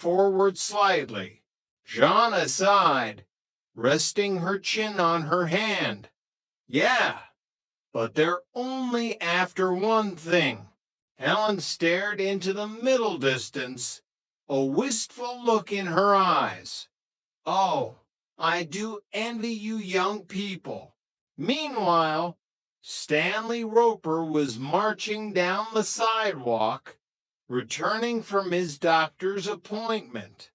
forward slightly. Jonna sighed, resting her chin on her hand. Yeah, but they're only after one thing. Helen stared into the middle distance, a wistful look in her eyes. Oh, I do envy you young people. Meanwhile, Stanley Roper was marching down the sidewalk, returning from his doctor's appointment.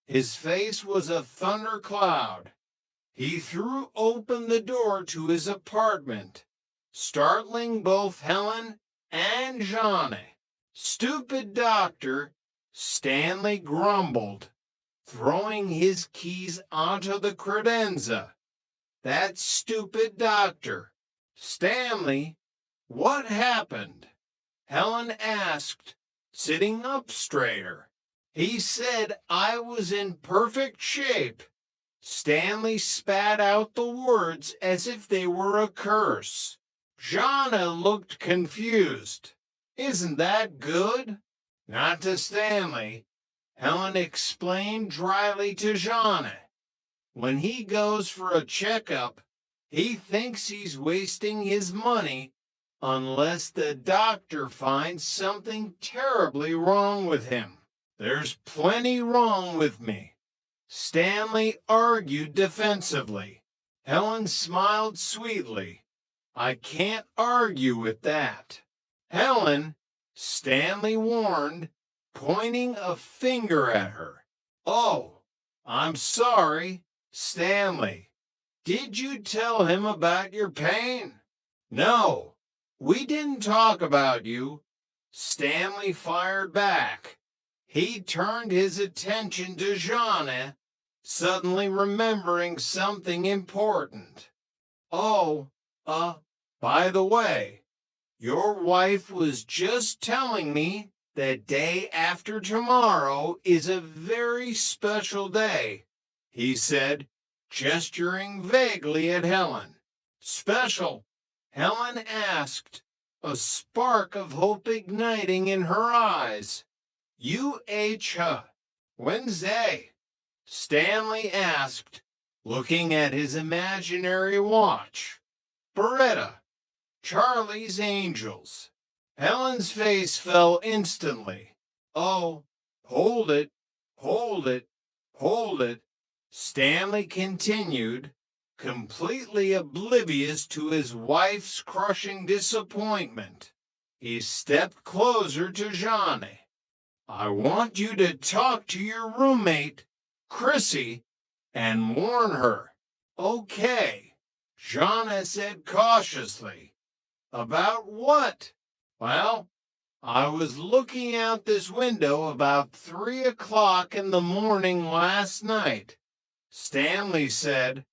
His face was a thundercloud. He threw open the door to his apartment, startling both Helen and Johnny. Stupid doctor, Stanley grumbled, throwing his keys onto the credenza. That stupid doctor. Stanley, what happened? Helen asked, sitting up straighter. He said I was in perfect shape. Stanley spat out the words as if they were a curse. Jonna looked confused. Isn't that good? Not to Stanley. Helen explained dryly to Jonna. When he goes for a checkup, he thinks he's wasting his money unless the doctor finds something terribly wrong with him. There's plenty wrong with me. Stanley argued defensively. Helen smiled sweetly. I can't argue with that. Helen, Stanley warned, pointing a finger at her. Oh, I'm sorry, Stanley. Did you tell him about your pain? No, we didn't talk about you. Stanley fired back. He turned his attention to Jonna, suddenly remembering something important. Oh, by the way, your wife was just telling me that day after tomorrow is a very special day, he said, gesturing vaguely at Helen. Special? Helen asked, a spark of hope igniting in her eyes. Wednesday? Stanley asked, looking at his imaginary watch. Beretta, Charlie's Angels. Helen's face fell instantly. Oh, hold it, hold it, hold it. Stanley continued, completely oblivious to his wife's crushing disappointment. He stepped closer to Johnny. I want you to talk to your roommate, Chrissy, and warn her. Okay, Jonna said cautiously. About what? Well, I was looking out this window about 3 o'clock in the morning last night, Stanley said,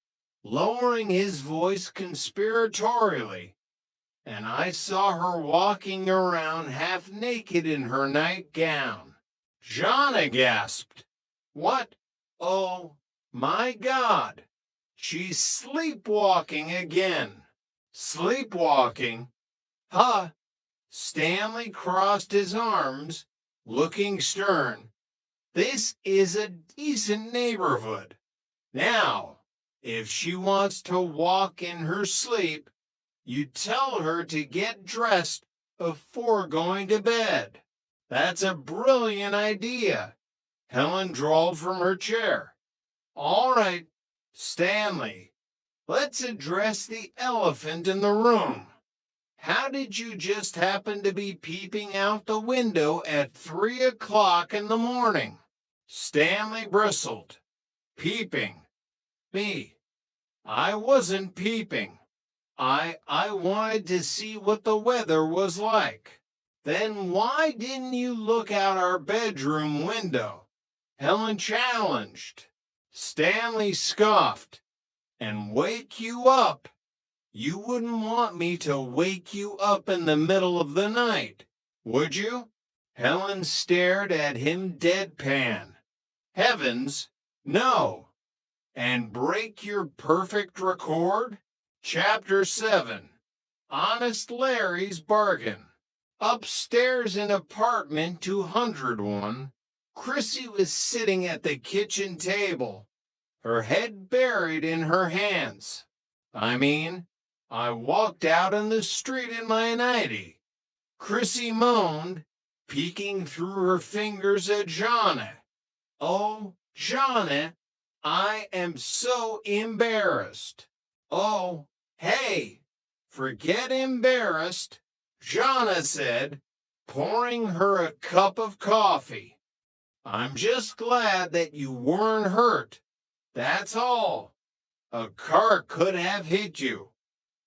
lowering his voice conspiratorially, and I saw her walking around half naked in her nightgown. Jonna gasped. What? Oh, my God. She's sleepwalking again. Sleepwalking? Huh? Stanley crossed his arms, looking stern. This is a decent neighborhood. Now, if she wants to walk in her sleep, you tell her to get dressed before going to bed. That's a brilliant idea. Helen drawled from her chair. All right, Stanley, let's address the elephant in the room. How did you just happen to be peeping out the window at 3 o'clock in the morning? Stanley bristled. Peeping. Me. I wasn't peeping. I wanted to see what the weather was like. Then why didn't you look out our bedroom window? Helen challenged. Stanley scoffed. And wake you up. You wouldn't want me to wake you up in the middle of the night, would you? Helen stared at him deadpan. Heavens, no. And break your perfect record? Chapter 7. Honest Larry's Bargain. Upstairs in apartment 201, Chrissy was sitting at the kitchen table, her head buried in her hands. I walked out on the street in my nightie. Chrissy moaned, peeking through her fingers at Johnny. Oh, Johnny, I am so embarrassed. Oh, hey, forget embarrassed, Johnny said, pouring her a cup of coffee. I'm just glad that you weren't hurt. That's all. A car could have hit you.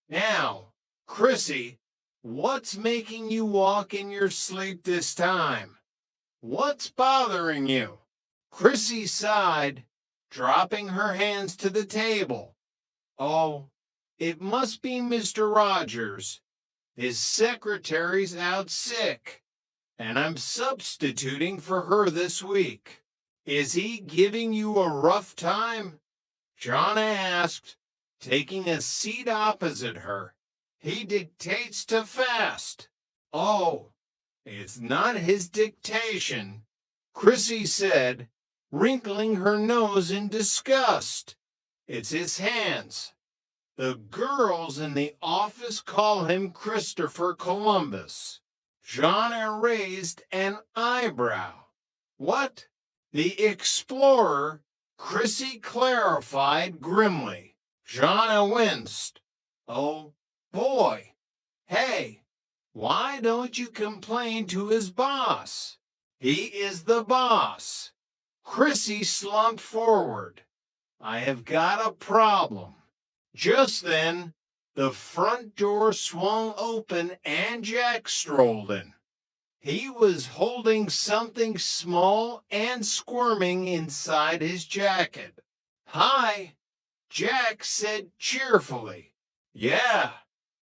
Now, Chrissy, what's making you walk in your sleep this time? What's bothering you? Chrissy sighed, dropping her hands to the table. Oh, it must be Mr. Rogers. His secretary's out sick, and I'm substituting for her this week. Is he giving you a rough time? Johnny asked, taking a seat opposite her. He dictates too fast. Oh, it's not his dictation, Chrissy said, wrinkling her nose in disgust. It's his hands. The girls in the office call him Christopher Columbus. Johnny raised an eyebrow. What? The explorer, Chrissy clarified grimly. Johnny winced. Oh, boy. Hey, why don't you complain to his boss? He is the boss. Chrissy slumped forward. I have got a problem. Just then, the front door swung open and Jack strolled in. He was holding something small and squirming inside his jacket. Hi, Jack said cheerfully. Yeah,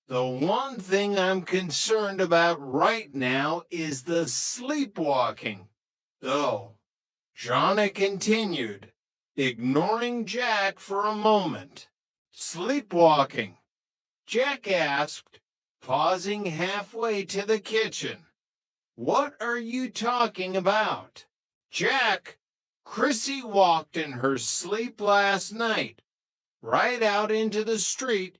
the one thing I'm concerned about right now is the sleepwalking. Though, Johnny continued, ignoring Jack for a moment. Sleepwalking? Jack asked, pausing halfway to the kitchen. What are you talking about? Jack, Chrissy walked in her sleep last night, right out into the street.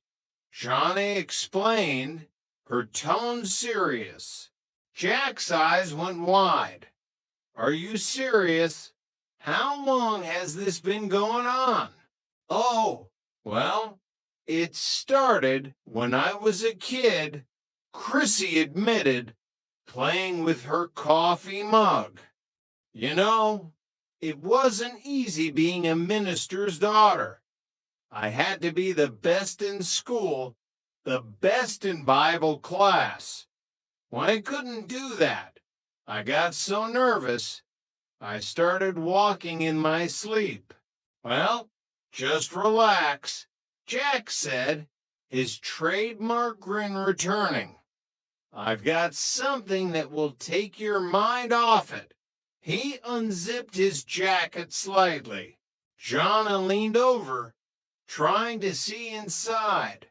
Johnny explained, her tone serious. Jack's eyes went wide. Are you serious? How long has this been going on? Oh, well, it started when I was a kid, Chrissy admitted, playing with her coffee mug. You know, it wasn't easy being a minister's daughter. I had to be the best in school, the best in Bible class. When I couldn't do that, I got so nervous, I started walking in my sleep. Well, just relax, Jack said, his trademark grin returning. I've got something that will take your mind off it. He unzipped his jacket slightly. John leaned over, trying to see inside.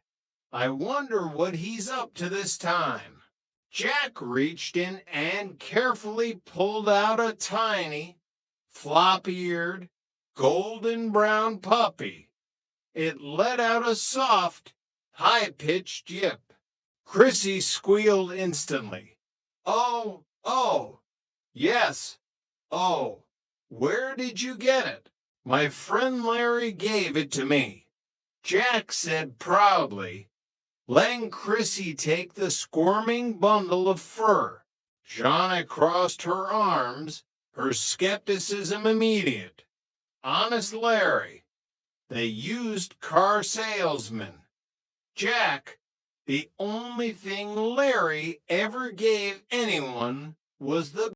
I wonder what he's up to this time. Jack reached in and carefully pulled out a tiny, flop-eared, golden brown puppy. It let out a soft, high-pitched yip. Chrissy squealed instantly. Oh, yes. Oh, where did you get it? My friend Larry gave it to me, Jack said proudly, letting Chrissy take the squirming bundle of fur. Johnny crossed her arms, her skepticism immediate. Honest Larry, they used car salesmen. Jack, the only thing Larry ever gave anyone was the